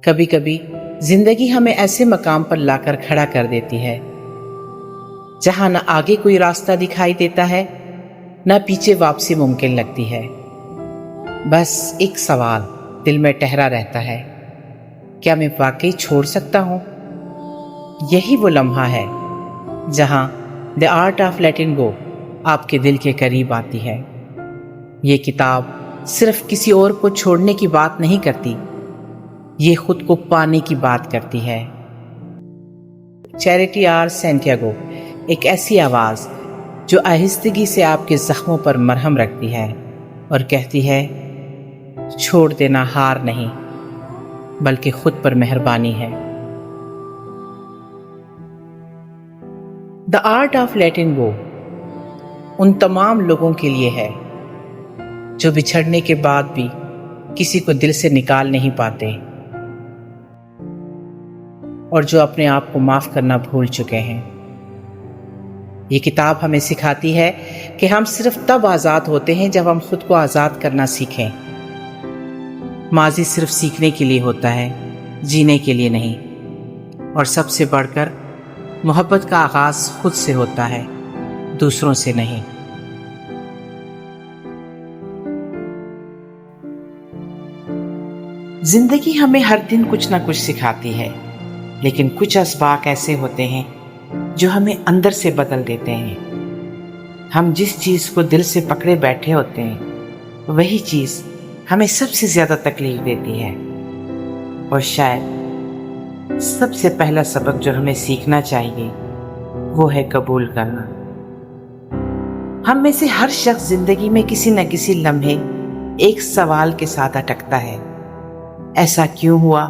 کبھی کبھی زندگی ہمیں ایسے مقام پر لا کر کھڑا کر دیتی ہے جہاں نہ آگے کوئی راستہ دکھائی دیتا ہے نہ پیچھے واپسی ممکن لگتی ہے۔ بس ایک سوال دل میں ٹہرا رہتا ہے، کیا میں واقعی چھوڑ سکتا ہوں؟ یہی وہ لمحہ ہے جہاں دی آرٹ آف لیٹنگ گو آپ کے دل کے قریب آتی ہے۔ یہ کتاب صرف کسی اور کو چھوڑنے کی بات نہیں کرتی، یہ خود کو پانے کی بات کرتی ہے۔ چیریٹی آر سینٹیاگو ایک ایسی آواز جو آہستگی سے آپ کے زخموں پر مرہم رکھتی ہے اور کہتی ہے، چھوڑ دینا ہار نہیں بلکہ خود پر مہربانی ہے۔ The art of letting go ان تمام لوگوں کے لیے ہے جو بچھڑنے کے بعد بھی کسی کو دل سے نکال نہیں پاتے اور جو اپنے آپ کو معاف کرنا بھول چکے ہیں۔ یہ کتاب ہمیں سکھاتی ہے کہ ہم صرف تب آزاد ہوتے ہیں جب ہم خود کو آزاد کرنا سیکھیں۔ ماضی صرف سیکھنے کے لیے ہوتا ہے، جینے کے لیے نہیں۔ اور سب سے بڑھ کر محبت کا آغاز خود سے ہوتا ہے، دوسروں سے نہیں۔ زندگی ہمیں ہر دن کچھ نہ کچھ سکھاتی ہے، لیکن کچھ اسباق ایسے ہوتے ہیں جو ہمیں اندر سے بدل دیتے ہیں۔ ہم جس چیز کو دل سے پکڑے بیٹھے ہوتے ہیں وہی چیز ہمیں سب سے زیادہ تکلیف دیتی ہے۔ اور شاید سب سے پہلا سبق جو ہمیں سیکھنا چاہیے وہ ہے قبول کرنا۔ ہم میں سے ہر شخص زندگی میں کسی نہ کسی لمحے ایک سوال کے ساتھ اٹکتا ہے، ایسا کیوں ہوا؟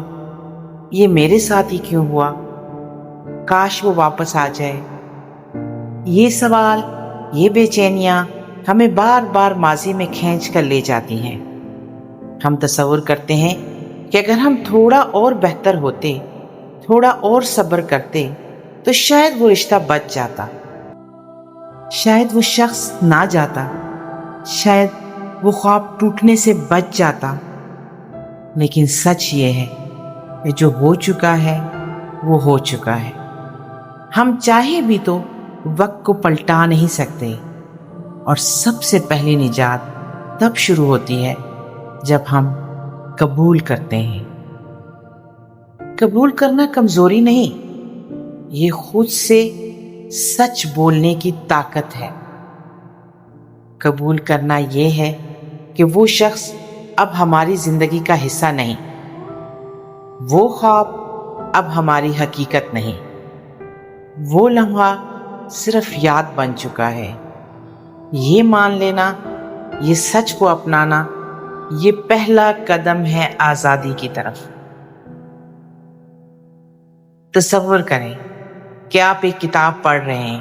یہ میرے ساتھ ہی کیوں ہوا؟ کاش وہ واپس آ جائے۔ یہ سوال، یہ بے چینیاں ہمیں بار بار ماضی میں کھینچ کر لے جاتی ہیں۔ ہم تصور کرتے ہیں کہ اگر ہم تھوڑا اور بہتر ہوتے، تھوڑا اور صبر کرتے تو شاید وہ رشتہ بچ جاتا، شاید وہ شخص نہ جاتا، شاید وہ خواب ٹوٹنے سے بچ جاتا۔ لیکن سچ یہ ہے کہ جو ہو چکا ہے وہ ہو چکا ہے۔ ہم چاہے بھی تو وقت کو پلٹا نہیں سکتے، اور سب سے پہلی نجات تب شروع ہوتی ہے جب ہم قبول کرتے ہیں۔ قبول کرنا کمزوری نہیں، یہ خود سے سچ بولنے کی طاقت ہے۔ قبول کرنا یہ ہے کہ وہ شخص اب ہماری زندگی کا حصہ نہیں، وہ خواب اب ہماری حقیقت نہیں، وہ لمحہ صرف یاد بن چکا ہے۔ یہ مان لینا، یہ سچ کو اپنانا، یہ پہلا قدم ہے آزادی کی طرف۔ تصور کریں کہ آپ ایک کتاب پڑھ رہے ہیں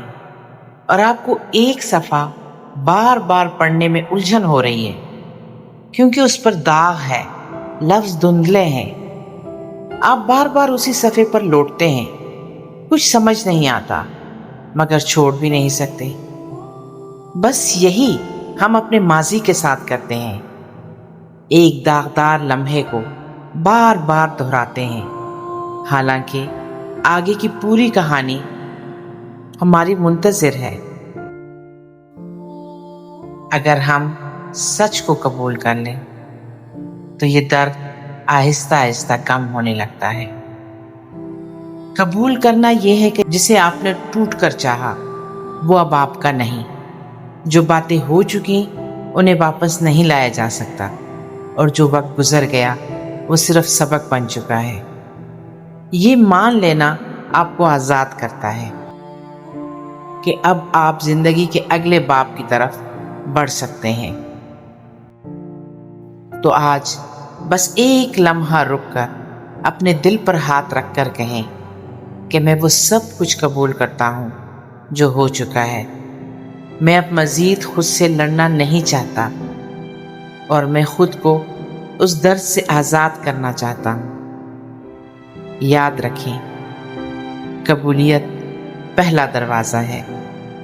اور آپ کو ایک صفحہ بار بار پڑھنے میں الجھن ہو رہی ہے کیونکہ اس پر داغ ہے، لفظ دھندلے ہیں۔ آپ بار بار اسی صفحے پر لوٹتے ہیں، کچھ سمجھ نہیں آتا مگر چھوڑ بھی نہیں سکتے۔ بس یہی ہم اپنے ماضی کے ساتھ کرتے ہیں، ایک داغدار لمحے کو بار بار دہراتے ہیں، حالانکہ آگے کی پوری کہانی ہماری منتظر ہے۔ اگر ہم سچ کو قبول کر لیں تو یہ درد آہستہ آہستہ کم ہونے لگتا ہے۔ قبول کرنا یہ ہے کہ جسے آپ نے ٹوٹ کر چاہا وہ اب آپ کا نہیں، جو باتیں ہو چکی انہیں واپس نہیں لایا جا سکتا، اور جو وقت گزر گیا وہ صرف سبق بن چکا ہے۔ یہ مان لینا آپ کو آزاد کرتا ہے کہ اب آپ زندگی کے اگلے باب کی طرف بڑھ سکتے ہیں۔ تو آج بس ایک لمحہ رک کر اپنے دل پر ہاتھ رکھ کر کہیں کہ میں وہ سب کچھ قبول کرتا ہوں جو ہو چکا ہے۔ میں اب مزید خود سے لڑنا نہیں چاہتا، اور میں خود کو اس درد سے آزاد کرنا چاہتا ہوں۔ یاد رکھیں، قبولیت پہلا دروازہ ہے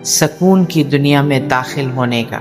سکون کی دنیا میں داخل ہونے کا۔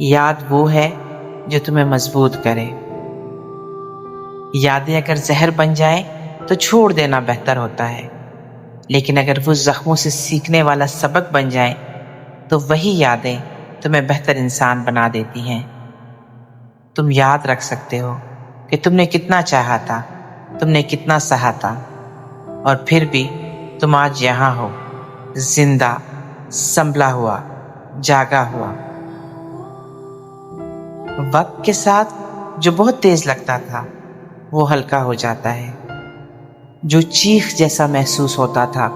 یاد وہ ہے جو تمہیں مضبوط کرے۔ یادیں اگر زہر بن جائیں تو چھوڑ دینا بہتر ہوتا ہے، لیکن اگر وہ زخموں سے سیکھنے والا سبق بن جائیں تو وہی یادیں تمہیں بہتر انسان بنا دیتی ہیں۔ تم یاد رکھ سکتے ہو کہ تم نے کتنا چاہا تھا، تم نے کتنا سہا تھا، اور پھر بھی تم آج یہاں ہو، زندہ، سنبھلا ہوا، جاگا ہوا۔ وقت کے ساتھ جو بہت تیز لگتا تھا وہ ہلکا ہو جاتا ہے، جو چیخ جیسا محسوس ہوتا تھا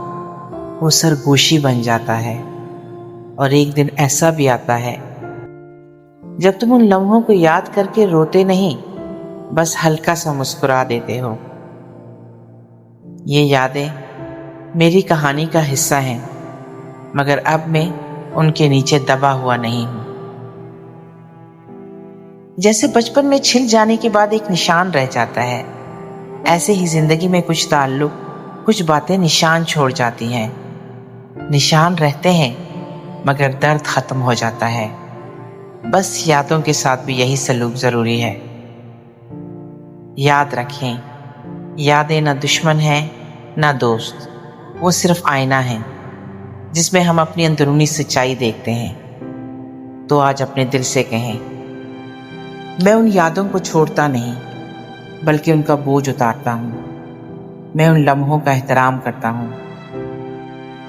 وہ سرگوشی بن جاتا ہے، اور ایک دن ایسا بھی آتا ہے جب تم ان لمحوں کو یاد کر کے روتے نہیں، بس ہلکا سا مسکرا دیتے ہو۔ یہ یادیں میری کہانی کا حصہ ہیں، مگر اب میں ان کے نیچے دبا ہوا نہیں ہوں۔ جیسے بچپن میں چھل جانے کے بعد ایک نشان رہ جاتا ہے، ایسے ہی زندگی میں کچھ تعلق، کچھ باتیں نشان چھوڑ جاتی ہیں۔ نشان رہتے ہیں مگر درد ختم ہو جاتا ہے۔ بس یادوں کے ساتھ بھی یہی سلوک ضروری ہے۔ یاد رکھیں، یادیں نہ دشمن ہیں نہ دوست، وہ صرف آئینہ ہیں جس میں ہم اپنی اندرونی سچائی دیکھتے ہیں۔ تو آج اپنے دل سے کہیں، میں ان یادوں کو چھوڑتا نہیں بلکہ ان کا بوجھ اتارتا ہوں۔ میں ان لمحوں کا احترام کرتا ہوں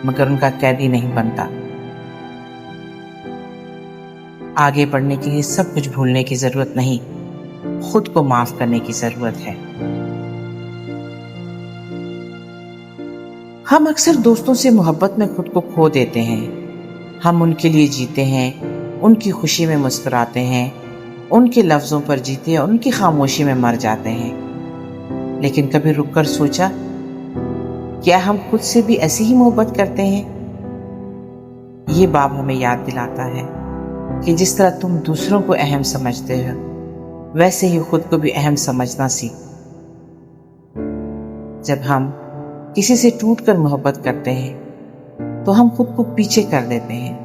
مگر ان کا قیدی نہیں بنتا۔ آگے بڑھنے کے لیے سب کچھ بھولنے کی ضرورت نہیں، خود کو معاف کرنے کی ضرورت ہے۔ ہم اکثر دوستوں سے محبت میں خود کو کھو دیتے ہیں۔ ہم ان کے لیے جیتے ہیں، ان کی خوشی میں مسکراتے ہیں، ان کے لفظوں پر جیتے اور ان کی خاموشی میں مر جاتے ہیں۔ لیکن کبھی رک کر سوچا، کیا ہم خود سے بھی ایسی ہی محبت کرتے ہیں؟ یہ باب ہمیں یاد دلاتا ہے کہ جس طرح تم دوسروں کو اہم سمجھتے ہو، ویسے ہی خود کو بھی اہم سمجھنا سیکھ۔ جب ہم کسی سے ٹوٹ کر محبت کرتے ہیں تو ہم خود کو پیچھے کر دیتے ہیں۔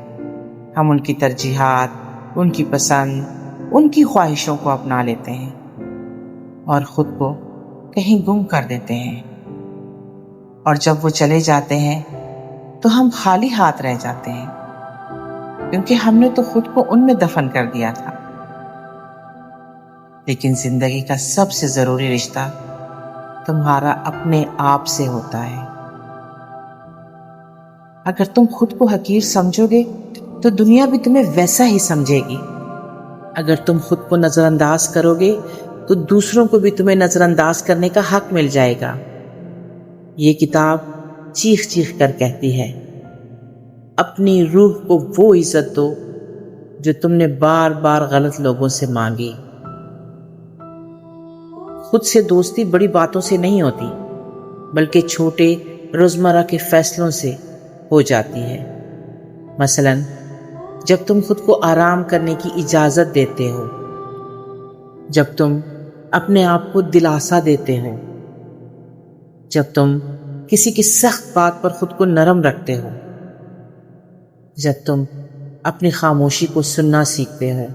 ہم ان کی ترجیحات، ان کی پسند، ان کی خواہشوں کو اپنا لیتے ہیں اور خود کو کہیں گم کر دیتے ہیں، اور جب وہ چلے جاتے ہیں تو ہم خالی ہاتھ رہ جاتے ہیں، کیونکہ ہم نے تو خود کو ان میں دفن کر دیا تھا۔ لیکن زندگی کا سب سے ضروری رشتہ تمہارا اپنے آپ سے ہوتا ہے۔ اگر تم خود کو حقیر سمجھو گے تو دنیا بھی تمہیں ویسا ہی سمجھے گی۔ اگر تم خود کو نظر انداز کرو گے تو دوسروں کو بھی تمہیں نظر انداز کرنے کا حق مل جائے گا۔ یہ کتاب چیخ چیخ کر کہتی ہے، اپنی روح کو وہ عزت دو جو تم نے بار بار غلط لوگوں سے مانگی۔ خود سے دوستی بڑی باتوں سے نہیں ہوتی، بلکہ چھوٹے روزمرہ کے فیصلوں سے ہو جاتی ہے۔ مثلا جب تم خود کو آرام کرنے کی اجازت دیتے ہو، جب تم اپنے آپ کو دلاسا دیتے ہو، جب تم کسی کی سخت بات پر خود کو نرم رکھتے ہو، جب تم اپنی خاموشی کو سننا سیکھتے ہو۔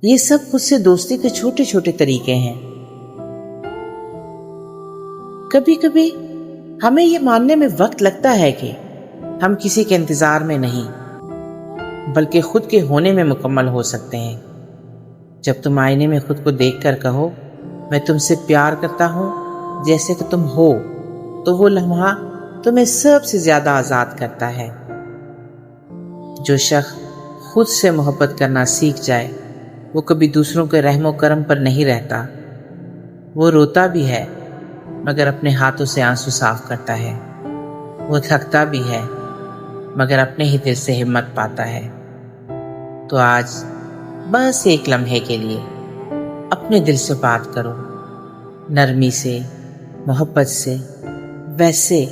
یہ سب خود سے دوستی کے چھوٹے چھوٹے طریقے ہیں۔ کبھی کبھی ہمیں یہ ماننے میں وقت لگتا ہے کہ ہم کسی کے انتظار میں نہیں بلکہ خود کے ہونے میں مکمل ہو سکتے ہیں۔ جب تم آئینے میں خود کو دیکھ کر کہو، میں تم سے پیار کرتا ہوں جیسے کہ تم ہو، تو وہ لمحہ تمہیں سب سے زیادہ آزاد کرتا ہے۔ جو شخص خود سے محبت کرنا سیکھ جائے وہ کبھی دوسروں کے رحم و کرم پر نہیں رہتا۔ وہ روتا بھی ہے مگر اپنے ہاتھوں سے آنسو صاف کرتا ہے۔ وہ تھکتا بھی ہے مگر اپنے ہی دل سے ہمت پاتا ہے۔ تو آج بس ایک لمحے کے لیے اپنے دل سے بات کرو، نرمی سے، محبت سے، ویسے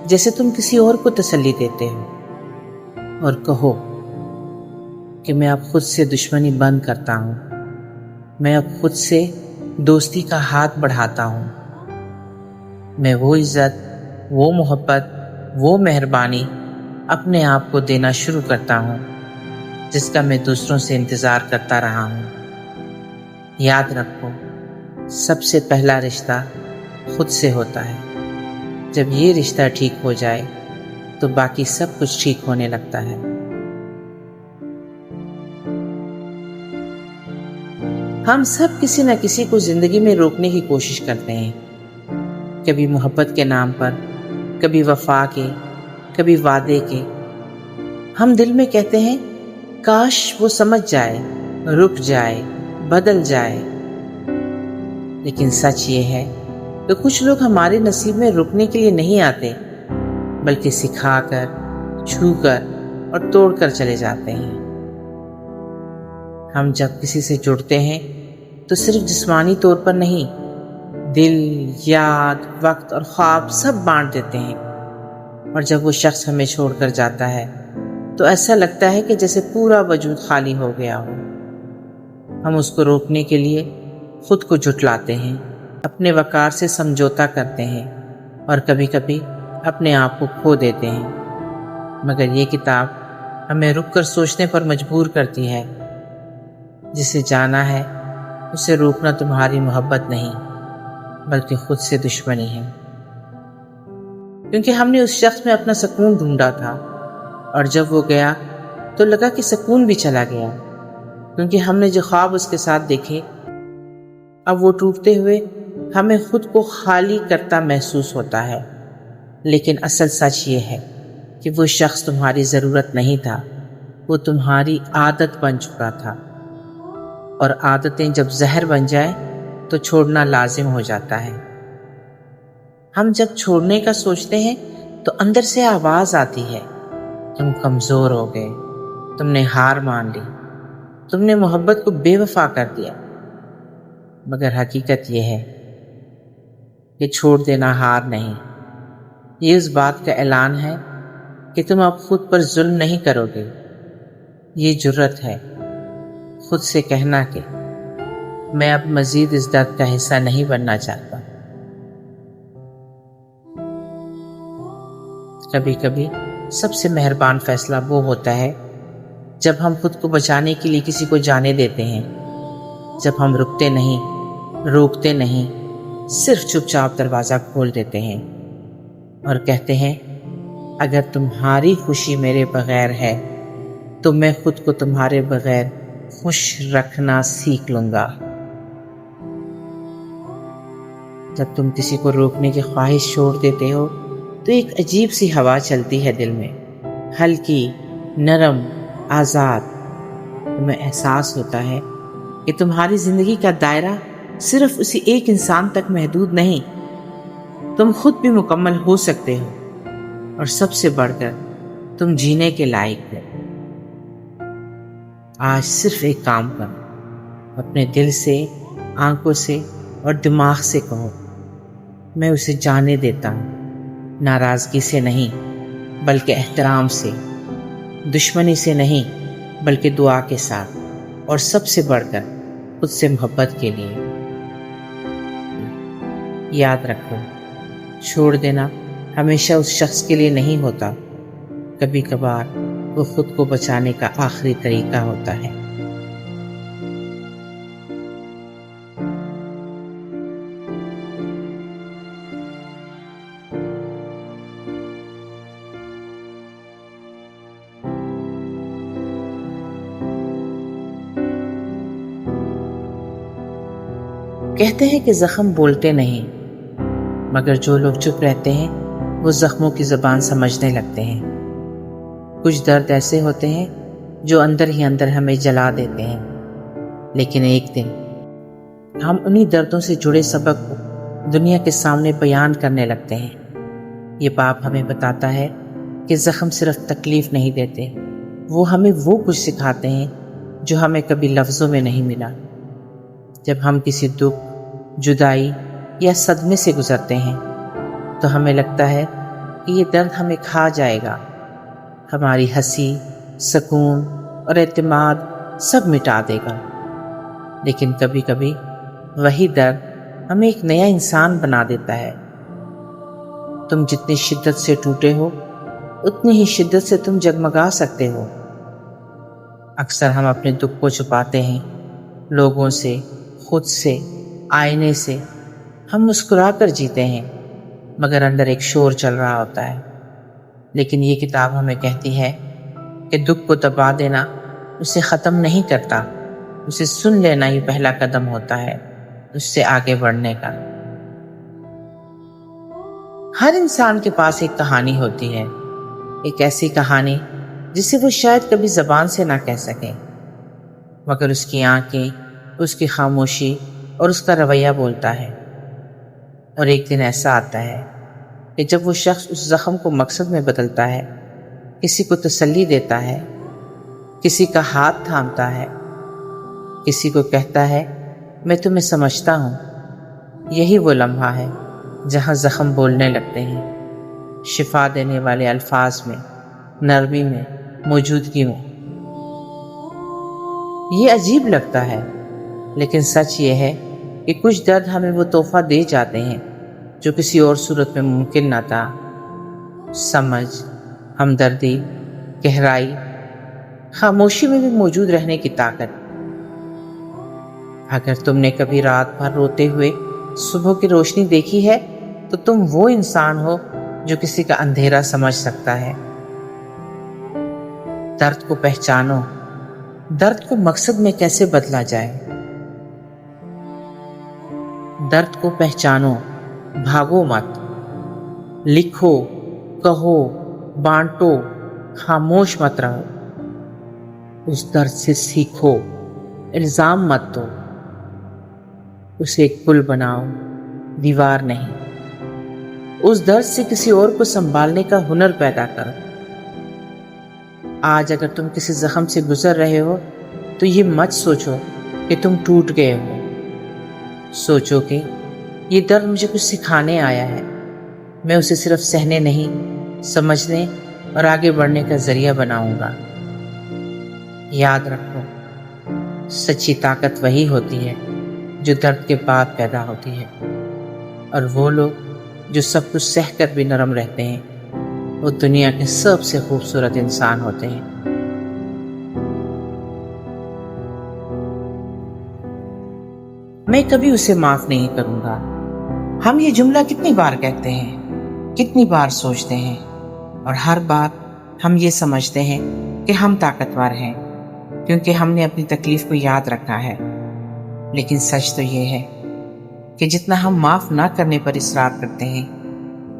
جیسے تم کسی اور کو تسلی دیتے ہو، اور کہو کہ میں اب خود سے دشمنی بند کرتا ہوں، میں اب خود سے دوستی کا ہاتھ بڑھاتا ہوں، میں وہ عزت، وہ محبت، وہ مہربانی اپنے آپ کو دینا شروع کرتا ہوں جس کا میں دوسروں سے انتظار کرتا رہا ہوں۔ یاد رکھو، سب سے پہلا رشتہ خود سے ہوتا ہے۔ جب یہ رشتہ ٹھیک ہو جائے تو باقی سب کچھ ٹھیک ہونے لگتا ہے۔ ہم سب کسی نہ کسی کو زندگی میں روکنے کی کوشش کرتے ہیں، کبھی محبت کے نام پر، کبھی وفا کے، کبھی وعدے کے۔ ہم دل میں کہتے ہیں کاش وہ سمجھ جائے، رک جائے، بدل جائے۔ لیکن سچ یہ ہے کہ کچھ لوگ ہمارے نصیب میں رکنے کے لیے نہیں آتے، بلکہ سکھا کر، چھو کر اور توڑ کر چلے جاتے ہیں۔ ہم جب کسی سے جڑتے ہیں تو صرف جسمانی طور پر نہیں، دل، یاد، وقت اور خواب سب بانٹ دیتے ہیں، اور جب وہ شخص ہمیں چھوڑ کر جاتا ہے تو ایسا لگتا ہے کہ جیسے پورا وجود خالی ہو گیا ہو۔ ہم اس کو روکنے کے لیے خود کو جھٹلاتے ہیں، اپنے وقار سے سمجھوتا کرتے ہیں، اور کبھی کبھی اپنے آپ کو کھو دیتے ہیں۔ مگر یہ کتاب ہمیں رک کر سوچنے پر مجبور کرتی ہے، جسے جانا ہے اسے روکنا تمہاری محبت نہیں بلکہ خود سے دشمنی ہے۔ کیونکہ ہم نے اس شخص میں اپنا سکون ڈھونڈا تھا، اور جب وہ گیا تو لگا کہ سکون بھی چلا گیا، کیونکہ ہم نے جو خواب اس کے ساتھ دیکھے اب وہ ٹوٹتے ہوئے ہمیں خود کو خالی کرتا محسوس ہوتا ہے۔ لیکن اصل سچ یہ ہے کہ وہ شخص تمہاری ضرورت نہیں تھا، وہ تمہاری عادت بن چکا تھا، اور عادتیں جب زہر بن جائیں تو چھوڑنا لازم ہو جاتا ہے۔ ہم جب چھوڑنے کا سوچتے ہیں تو اندر سے آواز آتی ہے، تم کمزور ہو گئے، تم نے ہار مان لی، تم نے محبت کو بے وفا کر دیا۔ مگر حقیقت یہ ہے کہ چھوڑ دینا ہار نہیں، یہ اس بات کا اعلان ہے کہ تم اب خود پر ظلم نہیں کرو گے۔ یہ جرت ہے خود سے کہنا کہ میں اب مزید اس درد کا حصہ نہیں بننا چاہتا۔ کبھی کبھی سب سے مہربان فیصلہ وہ ہوتا ہے جب ہم خود کو بچانے کے لیے کسی کو جانے دیتے ہیں، جب ہم رکتے نہیں، روکتے نہیں، صرف چپ چاپ دروازہ کھول دیتے ہیں اور کہتے ہیں اگر تمہاری خوشی میرے بغیر ہے تو میں خود کو تمہارے بغیر خوش رکھنا سیکھ لوں گا۔ جب تم کسی کو روکنے کی خواہش چھوڑ دیتے ہو تو ایک عجیب سی ہوا چلتی ہے دل میں، ہلکی، نرم، آزاد۔ تمہیں احساس ہوتا ہے کہ تمہاری زندگی کا دائرہ صرف اسی ایک انسان تک محدود نہیں، تم خود بھی مکمل ہو سکتے ہو، اور سب سے بڑھ کر تم جینے کے لائق ہو۔ آج صرف ایک کام کرو، اپنے دل سے، آنکھوں سے اور دماغ سے کہو میں اسے جانے دیتا ہوں، ناراضگی سے نہیں بلکہ احترام سے، دشمنی سے نہیں بلکہ دعا کے ساتھ، اور سب سے بڑھ کر خود سے محبت کے لیے۔ یاد رکھو، چھوڑ دینا ہمیشہ اس شخص کے لیے نہیں ہوتا، کبھی کبھار وہ خود کو بچانے کا آخری طریقہ ہوتا ہے۔ کہتے ہیں کہ زخم بولتے نہیں، مگر جو لوگ چپ رہتے ہیں وہ زخموں کی زبان سمجھنے لگتے ہیں۔ کچھ درد ایسے ہوتے ہیں جو اندر ہی اندر ہمیں جلا دیتے ہیں، لیکن ایک دن ہم انہی دردوں سے جڑے سبق کو دنیا کے سامنے بیان کرنے لگتے ہیں۔ یہ باب ہمیں بتاتا ہے کہ زخم صرف تکلیف نہیں دیتے، وہ ہمیں وہ کچھ سکھاتے ہیں جو ہمیں کبھی لفظوں میں نہیں ملا۔ جب ہم کسی دکھ، جدائی یا صدمے سے گزرتے ہیں تو ہمیں لگتا ہے کہ یہ درد ہمیں کھا جائے گا، ہماری ہنسی، سکون اور اعتماد سب مٹا دے گا۔ لیکن کبھی کبھی وہی درد ہمیں ایک نیا انسان بنا دیتا ہے۔ تم جتنی شدت سے ٹوٹے ہو اتنی ہی شدت سے تم جگمگا سکتے ہو۔ اکثر ہم اپنے دکھ کو چھپاتے ہیں، لوگوں سے، خود سے، آئینے سے۔ ہم مسکرا کر جیتے ہیں مگر اندر ایک شور چل رہا ہوتا ہے۔ لیکن یہ کتاب ہمیں کہتی ہے کہ دکھ کو دبا دینا اسے ختم نہیں کرتا، اسے سن لینا ہی پہلا قدم ہوتا ہے اس سے آگے بڑھنے کا۔ ہر انسان کے پاس ایک کہانی ہوتی ہے، ایک ایسی کہانی جسے وہ شاید کبھی زبان سے نہ کہہ سکے، مگر اس کی آنکھیں، اس کی خاموشی اور اس کا رویہ بولتا ہے۔ اور ایک دن ایسا آتا ہے کہ جب وہ شخص اس زخم کو مقصد میں بدلتا ہے، کسی کو تسلی دیتا ہے، کسی کا ہاتھ تھامتا ہے، کسی کو کہتا ہے میں تمہیں سمجھتا ہوں، یہی وہ لمحہ ہے جہاں زخم بولنے لگتے ہیں، شفا دینے والے الفاظ میں، نرمی میں، موجودگی میں۔ یہ عجیب لگتا ہے لیکن سچ یہ ہے کہ کچھ درد ہمیں وہ تحفہ دے جاتے ہیں جو کسی اور صورت میں ممکن نہ تھا۔ سمجھ، ہمدردی، گہرائی، خاموشی میں بھی موجود رہنے کی طاقت۔ اگر تم نے کبھی رات بھر روتے ہوئے صبح کی روشنی دیکھی ہے تو تم وہ انسان ہو جو کسی کا اندھیرا سمجھ سکتا ہے۔ درد کو پہچانو، درد کو مقصد میں کیسے بدلا جائے۔ درد کو پہچانو، بھاگو مت، لکھو، کہو، بانٹو، خاموش مت رہو۔ اس درد سے سیکھو، الزام مت دو، اسے ایک پل بناؤ، دیوار نہیں۔ اس درد سے کسی اور کو سنبھالنے کا ہنر پیدا کرو۔ آج اگر تم کسی زخم سے گزر رہے ہو تو یہ مت سوچو کہ تم ٹوٹ گئے ہو، سوچو کہ یہ درد مجھے کچھ سکھانے آیا ہے، میں اسے صرف سہنے نہیں، سمجھنے اور آگے بڑھنے کا ذریعہ بناؤں گا۔ یاد رکھو، سچی طاقت وہی ہوتی ہے جو درد کے بعد پیدا ہوتی ہے، اور وہ لوگ جو سب کچھ سہ کر بھی نرم رہتے ہیں وہ دنیا کے سب سے خوبصورت انسان ہوتے ہیں۔ میں کبھی اسے معاف نہیں کروں گا۔ ہم یہ جملہ کتنی بار کہتے ہیں، کتنی بار سوچتے ہیں، اور ہر بار ہم یہ سمجھتے ہیں کہ ہم طاقتور ہیں کیونکہ ہم نے اپنی تکلیف کو یاد رکھا ہے۔ لیکن سچ تو یہ ہے کہ جتنا ہم معاف نہ کرنے پر اصرار کرتے ہیں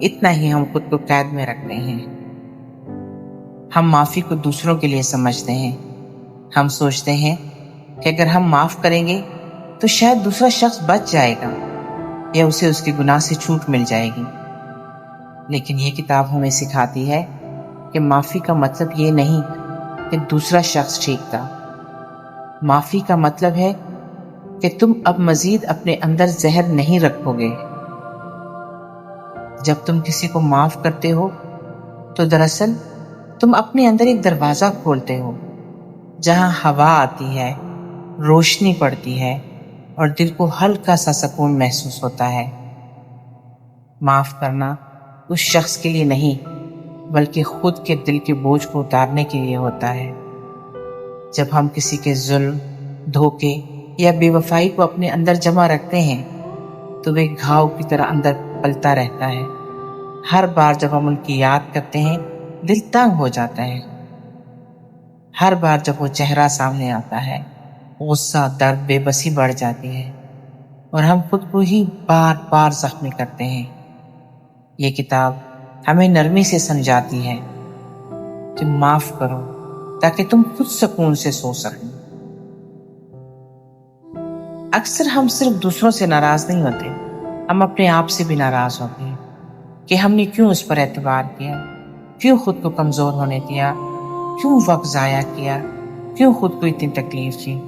اتنا ہی ہم خود کو قید میں رکھتے ہیں۔ ہم معافی کو دوسروں کے لیے سمجھتے ہیں، ہم سوچتے ہیں کہ اگر ہم معاف کریں گے تو شاید دوسرا شخص بچ جائے گا یا اسے اس کے گناہ سے چھوٹ مل جائے گی۔ لیکن یہ کتاب ہمیں سکھاتی ہے کہ معافی کا مطلب یہ نہیں کہ دوسرا شخص ٹھیک تھا۔ معافی کا مطلب ہے کہ تم اب مزید اپنے اندر زہر نہیں رکھو گے۔ جب تم کسی کو معاف کرتے ہو تو دراصل تم اپنے اندر ایک دروازہ کھولتے ہو جہاں ہوا آتی ہے، روشنی پڑتی ہے اور دل کو ہلکا سا سکون محسوس ہوتا ہے۔ معاف کرنا اس شخص کے لیے نہیں بلکہ خود کے دل کے بوجھ کو اتارنے کے لیے ہوتا ہے۔ جب ہم کسی کے ظلم، دھوکے یا بے وفائی کو اپنے اندر جمع رکھتے ہیں تو وہ ایک گھاؤ کی طرح اندر پلتا رہتا ہے۔ ہر بار جب ہم ان کی یاد کرتے ہیں دل تنگ ہو جاتا ہے۔ ہر بار جب وہ چہرہ سامنے آتا ہے غصہ، درد، بے بسی بڑھ جاتی ہے اور ہم خود کو ہی بار بار زخمی کرتے ہیں۔ یہ کتاب ہمیں نرمی سے سمجھاتی ہے کہ معاف کرو تاکہ تم خود سکون سے سو سکو۔ اکثر ہم صرف دوسروں سے ناراض نہیں ہوتے، ہم اپنے آپ سے بھی ناراض ہوتے ہیں کہ ہم نے کیوں اس پر اعتبار کیا، کیوں خود کو کمزور ہونے دیا، کیوں وقت ضائع کیا، کیوں خود کو اتنی تکلیف دی۔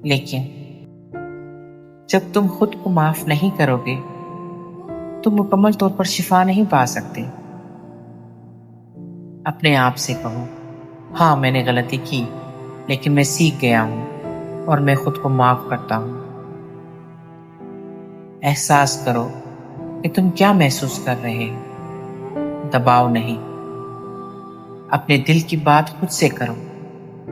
لیکن جب تم خود کو معاف نہیں کرو گے تو مکمل طور پر شفا نہیں پا سکتے۔ اپنے آپ سے کہو، ہاں میں نے غلطی کی لیکن میں سیکھ گیا ہوں اور میں خود کو معاف کرتا ہوں۔ احساس کرو کہ تم کیا محسوس کر رہے ہو، دباؤ نہیں، اپنے دل کی بات خود سے کرو،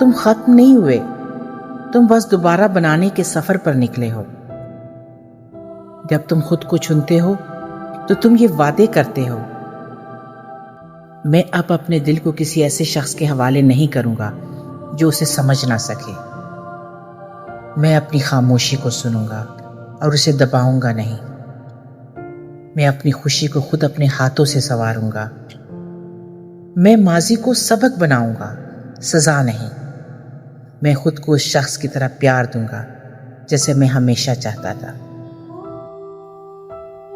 تم ختم نہیں ہوئے، تم بس دوبارہ بنانے کے سفر پر نکلے ہو۔ جب تم خود کو چنتے ہو تو تم یہ وعدے کرتے ہو، میں اب اپنے دل کو کسی ایسے شخص کے حوالے نہیں کروں گا جو اسے سمجھ نہ سکے۔ میں اپنی خاموشی کو سنوں گا اور اسے دباؤں گا نہیں۔ میں اپنی خوشی کو خود اپنے ہاتھوں سے سنواروں گا۔ میں ماضی کو سبق بناؤں گا، سزا نہیں۔ میں خود کو اس شخص کی طرح پیار دوں گا جیسے میں ہمیشہ چاہتا تھا۔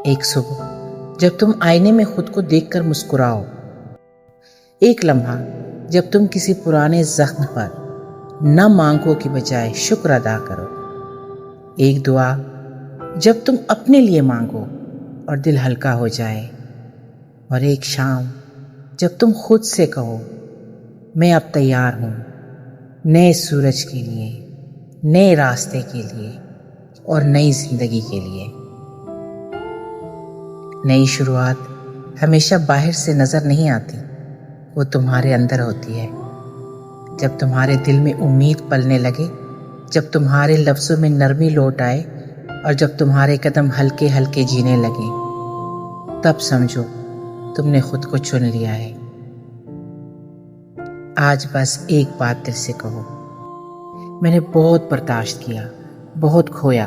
ایک صبح جب تم آئینے میں خود کو دیکھ کر مسکراؤ، ایک لمحہ جب تم کسی پرانے زخم پر نہ مانگو کی بجائے شکر ادا کرو، ایک دعا جب تم اپنے لیے مانگو اور دل ہلکا ہو جائے، اور ایک شام جب تم خود سے کہو میں اب تیار ہوں نئے سورج کے لیے، نئے راستے کے لیے اور نئی زندگی کے لیے۔ نئی شروعات ہمیشہ باہر سے نظر نہیں آتی، وہ تمہارے اندر ہوتی ہے۔ جب تمہارے دل میں امید پلنے لگے، جب تمہارے لفظوں میں نرمی لوٹ آئے اور جب تمہارے قدم ہلکے ہلکے جینے لگے، تب سمجھو تم نے خود کو چن لیا ہے۔ آج بس ایک بات دل سے کہو، میں نے بہت برداشت کیا، بہت کھویا،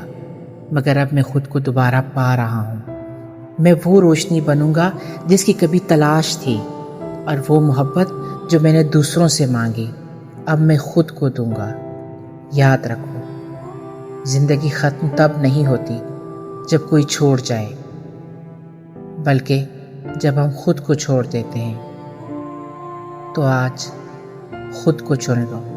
مگر اب میں خود کو دوبارہ پا رہا ہوں۔ میں وہ روشنی بنوں گا جس کی کبھی تلاش تھی، اور وہ محبت جو میں نے دوسروں سے مانگی اب میں خود کو دوں گا۔ یاد رکھو، زندگی ختم تب نہیں ہوتی جب کوئی چھوڑ جائے، بلکہ جب ہم خود کو چھوڑ دیتے ہیں۔ تو آج خود کو چن لو۔